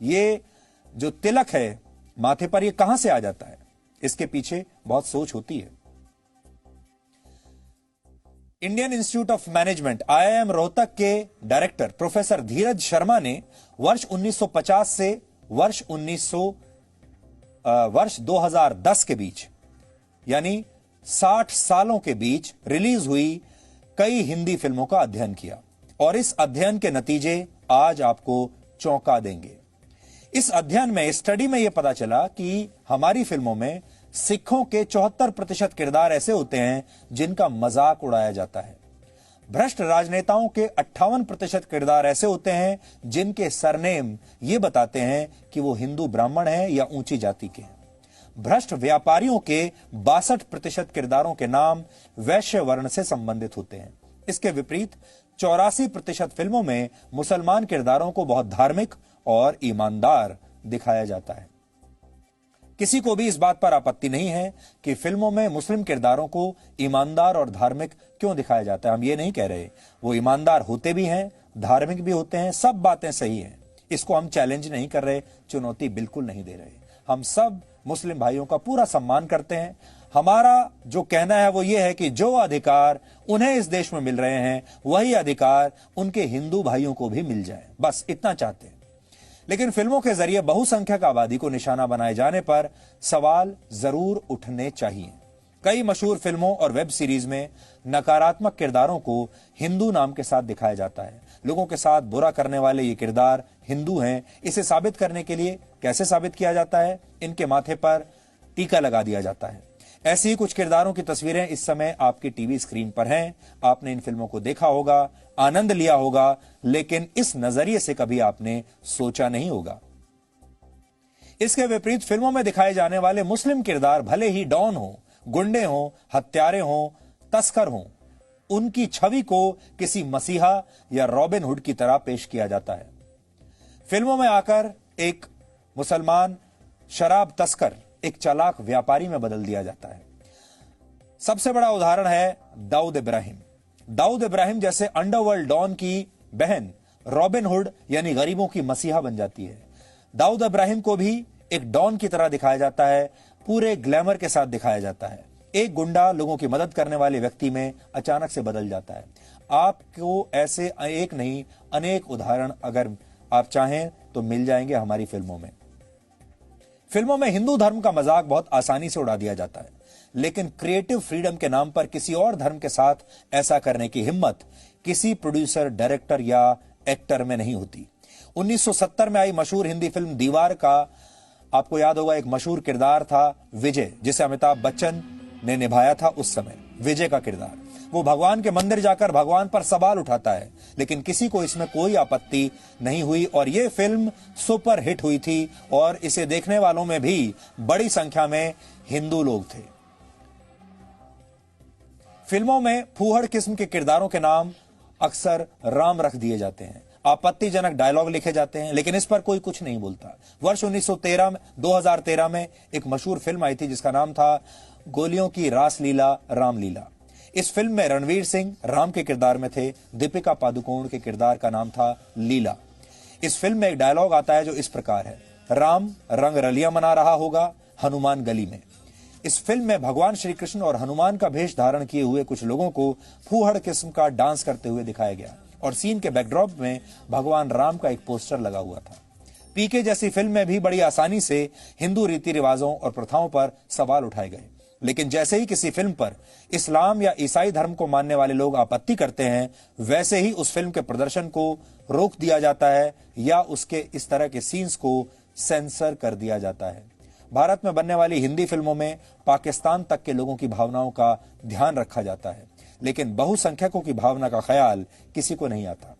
ये जो तिलक है माथे पर, ये कहां से आ जाता है? इसके पीछे बहुत सोच होती है। Indian institute of management IIM Rohtak के डायरेक्टर प्रोफेसर धीरज शर्मा ने वर्ष 1950 से वर्ष 2010 के बीच, यानी 60 सालों के बीच रिलीज हुई कई हिंदी फिल्मों का अध्ययन किया और इस अध्ययन के नतीजे आज आपको चौंका देंगे। इस अध्ययन में, स्टडी में यह पता चला कि हमारी फिल्मों में सिखों के 74% किरदार ऐसे होते हैं जिनका मजाक उड़ाया जाता है। भ्रष्ट राजनेताओं के 58% किरदार ऐसे होते हैं जिनके सरनेम ये बताते हैं कि वो हिंदू ब्राह्मण हैं या ऊंची जाति के हैं। भ्रष्ट व्यापारियों के 62% किरदारों के नाम वैश्य वर्ण से संबंधित होते हैं। इसके विपरीत 84% फिल्मों में मुसलमान किरदारों को बहुत धार्मिक और ईमानदार दिखाया जाता है। किसी को भी इस बात पर आपत्ति नहीं है कि फिल्मों में मुस्लिम किरदारों को ईमानदार और धार्मिक क्यों दिखाया जाता है। हम ये नहीं कह रहे, वो ईमानदार होते भी हैं, धार्मिक भी होते हैं, सब बातें सही हैं। इसको हम चैलेंज नहीं कर रहे, चुनौती बिल्कुल नहीं दे रहे। हम सब मुस्लिम भाइयों का पूरा सम्मान करते हैं। हमारा जो कहना है वो ये है कि जो अधिकार उन्हें इस देश में मिल रहे हैं वही अधिकार उनके हिंदू भाइयों को भी मिल जाए, बस इतना चाहते हैं। लेकिन फिल्मों के जरिए बहुसंख्यक आबादी को निशाना बनाए जाने पर सवाल जरूर उठने चाहिए। कई मशहूर फिल्मों और वेब सीरीज में नकारात्मक किरदारों को हिंदू नाम के साथ दिखाया जाता है। लोगों के साथ बुरा करने वाले ये किरदार हिंदू हैं। इसे साबित करने के लिए कैसे साबित किया जाता है? इनके माथे पर टीका लगा दिया जाता है। ऐसी ही कुछ किरदारों की तस्वीरें इस समय आपकी टीवी स्क्रीन पर हैं। आपने इन फिल्मों को देखा होगा, आनंद लिया होगा, लेकिन इस नजरिए से कभी आपने सोचा नहीं होगा। इसके विपरीत फिल्मों में दिखाए जाने वाले मुस्लिम किरदार भले ही डॉन हो, गुंडे हो, हत्यारे हो, तस्कर हो, उनकी छवि को किसी मसीहा या रॉबिन हुड की तरह पेश किया जाता है। फिल्मों में आकर एक मुसलमान शराब तस्कर एक चालाक व्यापारी में बदल दिया जाता है। सबसे बड़ा उदाहरण है दाऊद इब्राहिम। दाऊद इब्राहिम जैसे अंडरवर्ल्ड डॉन की बहन रॉबिन हुड यानी गरीबों की मसीहा बन जाती है। दाऊद इब्राहिम को भी एक डॉन की तरह दिखाया जाता है, पूरे ग्लैमर के साथ दिखाया जाता है। एक गुंडा लोगों की मदद करने वाले व्यक्ति में अचानक से बदल जाता है। आपको ऐसे एक नहीं अनेक उदाहरण अगर आप चाहें तो मिल जाएंगे हमारी फिल्मों में। फिल्मों में हिंदू धर्म का मजाक बहुत आसानी से उड़ा दिया जाता है, लेकिन क्रिएटिव फ्रीडम के नाम पर किसी और धर्म के साथ ऐसा करने की हिम्मत किसी प्रोड्यूसर, डायरेक्टर या एक्टर में नहीं होती। 1970 में आई मशहूर हिंदी फिल्म दीवार का आपको याद होगा, एक मशहूर किरदार था विजय, जिसे अमिताभ बच्चन ने निभाया था उस समय। विजय का किरदार, वो भगवान के मंदिर जाकर भगवान पर सवाल उठाता है, लेकिन किसी को इसमें कोई आपत्ति नहीं हुई और यह फिल्म सुपर हिट हुई थी और इसे देखने वालों में भी बड़ी संख्या में हिंदू लोग थे। फिल्मों में फूहड़ किस्म के किरदारों के नाम अक्सर राम रख दिए जाते हैं, आपत्तिजनक डायलॉग लिखे जाते हैं, लेकिन इस पर कोई कुछ नहीं बोलता। वर्ष 2013 में एक मशहूर फिल्म आई थी जिसका नाम था गोलियों की रासलीला रामलीला। इस फिल्म में रणवीर सिंह राम के किरदार में थे, दीपिका पादुकोण के किरदार का नाम था लीला। इस फिल्म में एक डायलॉग आता है जो इस प्रकार है, राम रंग रलियां मना रहा होगा हनुमान गली में। इस फिल्म में भगवान श्री कृष्ण और हनुमान का भेष धारण किए हुए कुछ लोगों को फूहड़ किस्म का डांस करते हुए दिखाया गया और सीन के बैकड्रॉप में भगवान राम का एक पोस्टर लगा हुआ था। पीके जैसी फिल्म में भी बड़ी आसानी से हिंदू रीति रिवाजों और प्रथाओं पर सवाल उठाए गए, लेकिन जैसे ही किसी फिल्म पर इस्लाम या ईसाई धर्म को मानने वाले लोग आपत्ति करते हैं, वैसे ही उस फिल्म के प्रदर्शन को रोक दिया जाता है या उसके इस तरह के सीन्स को सेंसर कर दिया जाता है। भारत में बनने वाली हिंदी फिल्मों में पाकिस्तान तक के लोगों की भावनाओं का ध्यान रखा जाता है, लेकिन बहुसंख्यकों की भावना का ख्याल किसी को नहीं आता।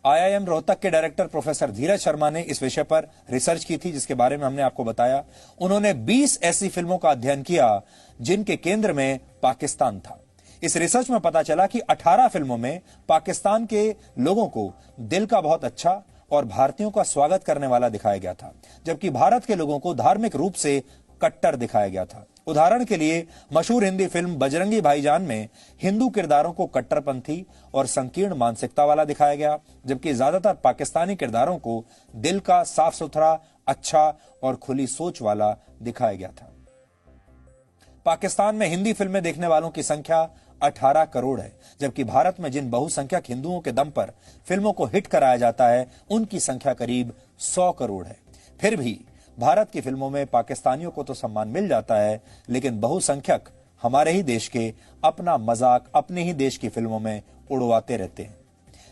IIM रोहतक के डायरेक्टर प्रोफेसर धीरज शर्मा ने इस विषय पर रिसर्च की थी, जिसके बारे में हमने आपको बताया। उन्होंने 20 ऐसी फिल्मों का अध्ययन किया जिनके केंद्र में पाकिस्तान था। इस रिसर्च में पता चला कि 18 फिल्मों में पाकिस्तान के लोगों को दिल का बहुत अच्छा और भारतीयों का स्वागत करने वाला दिखाया गया था, जबकि भारत के लोगों को धार्मिक रूप से कट्टर दिखाया गया था। उदाहरण के लिए मशहूर हिंदी फिल्म बजरंगी भाईजान में हिंदू किरदारों को कट्टरपंथी और संकीर्ण मानसिकता वाला दिखाया गया, जबकि ज्यादातर पाकिस्तानी किरदारों को दिल का साफ सुथरा, अच्छा और खुली सोच वाला दिखाया गया था। पाकिस्तान में हिंदी फिल्में देखने वालों की संख्या 18 करोड़ है, जबकि भारत में जिन बहुसंख्यक हिंदुओं के दम पर फिल्मों को हिट कराया जाता है उनकी संख्या करीब 100 करोड़ है। फिर भी भारत की फिल्मों में पाकिस्तानियों को तो सम्मान मिल जाता है, लेकिन बहुसंख्यक हमारे ही देश के अपना मजाक अपने ही देश की फिल्मों में उड़वाते रहते हैं।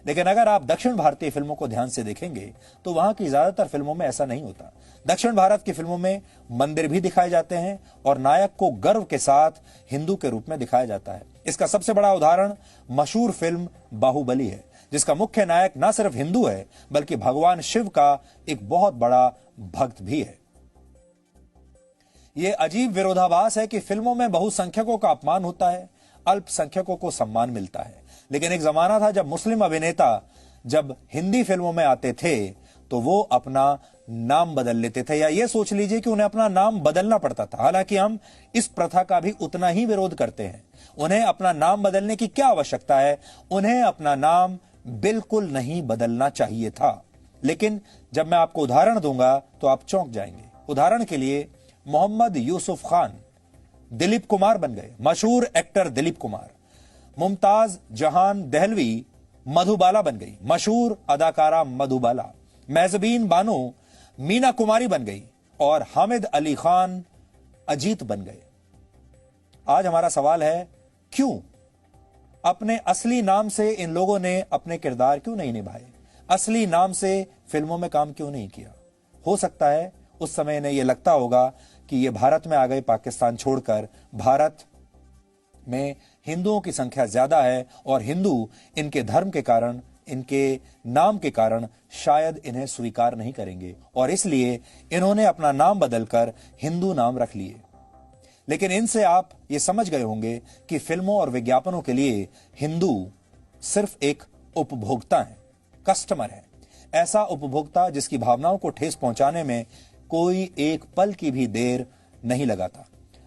लेकिन अगर आप दक्षिण भारतीय फिल्मों को ध्यान से देखेंगे तो वहां की ज्यादातर फिल्मों में ऐसा नहीं होता। दक्षिण भारत की फिल्मों में मंदिर भी दिखाए जाते हैं और नायक को गर्व के साथ हिंदू के रूप में दिखाया जाता है। इसका सबसे बड़ा उदाहरण मशहूर फिल्म बाहुबली है, जिसका मुख्य नायक न सिर्फ हिंदू है बल्कि भगवान शिव का एक बहुत बड़ा भक्त भी है। यह अजीब विरोधाभास है कि फिल्मों में बहुसंख्यकों का अपमान होता है, अल्पसंख्यकों को सम्मान मिलता है। लेकिन एक जमाना था जब मुस्लिम अभिनेता जब हिंदी फिल्मों में आते थे तो वो अपना नाम बदल लेते थे, या ये सोच लीजिए कि उन्हें अपना नाम बदलना पड़ता था। हालांकि हम इस प्रथा का भी उतना ही विरोध करते हैं। उन्हें अपना नाम बदलने की क्या आवश्यकता है? उन्हें अपना नाम बिल्कुल नहीं बदलना चाहिए था। लेकिन जब मैं आपको उदाहरण दूंगा तो आप चौंक जाएंगे। उदाहरण के लिए मोहम्मद यूसुफ खान दिलीप कुमार बन गए, मशहूर एक्टर दिलीप कुमार। मुमताज जहान दहलवी मधुबाला बन गई, मशहूर अदाकारा मधुबाला। मेजबीन बानो मीना कुमारी बन गई और हामिद अली खान अजीत बन गए। आज हमारा सवाल है, क्यों? अपने असली नाम से इन लोगों ने अपने किरदार क्यों नहीं निभाए? असली नाम से फिल्मों में काम क्यों नहीं किया? हो सकता है उस समय इन्हें यह लगता होगा कि ये भारत में आ गए पाकिस्तान छोड़कर, भारत में हिंदुओं की संख्या ज्यादा है और हिंदू इनके धर्म के कारण, इनके नाम के कारण शायद इन्हें स्वीकार नहीं करेंगे और इसलिए इन्होंने अपना नाम बदलकर हिंदू नाम रख लिए। लेकिन इनसे आप ये समझ गए होंगे कि फिल्मों और विज्ञापनों के लिए हिंदू सिर्फ एक उपभोक्ता है, कस्टमर है। ऐसा उपभोक्ता जिसकी भावनाओं को ठेस पहुंचाने में कोई एक पल की भी देर नहीं लगाता।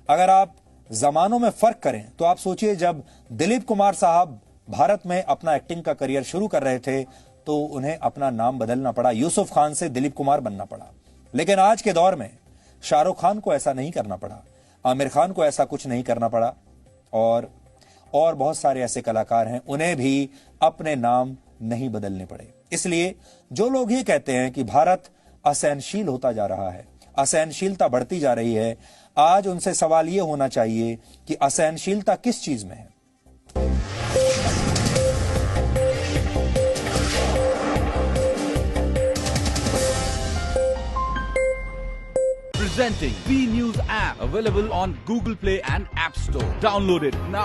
अगर आप जमानों में फर्क करें तो आप सोचिए, जब दिलीप कुमार साहब भारत में अपना एक्टिंग का करियर शुरू कर रहे थे तो उन्हें अपना नाम बदलना पड़ा, यूसुफ खान से दिलीप कुमार बनना पड़ा। लेकिन आज के दौर में शाहरुख खान को ऐसा नहीं करना पड़ा, आमिर खान को ऐसा कुछ नहीं करना पड़ा और बहुत सारे ऐसे कलाकार हैं, उन्हें भी अपने नाम नहीं बदलने पड़े। इसलिए जो लोग ये कहते हैं कि भारत असहनशील होता जा रहा है, असहनशीलता बढ़ती जा रही है, आज उनसे सवाल यह होना चाहिए कि असहनशीलता किस चीज में है? Presenting B News app, available on Google Play and App Store. Download it now.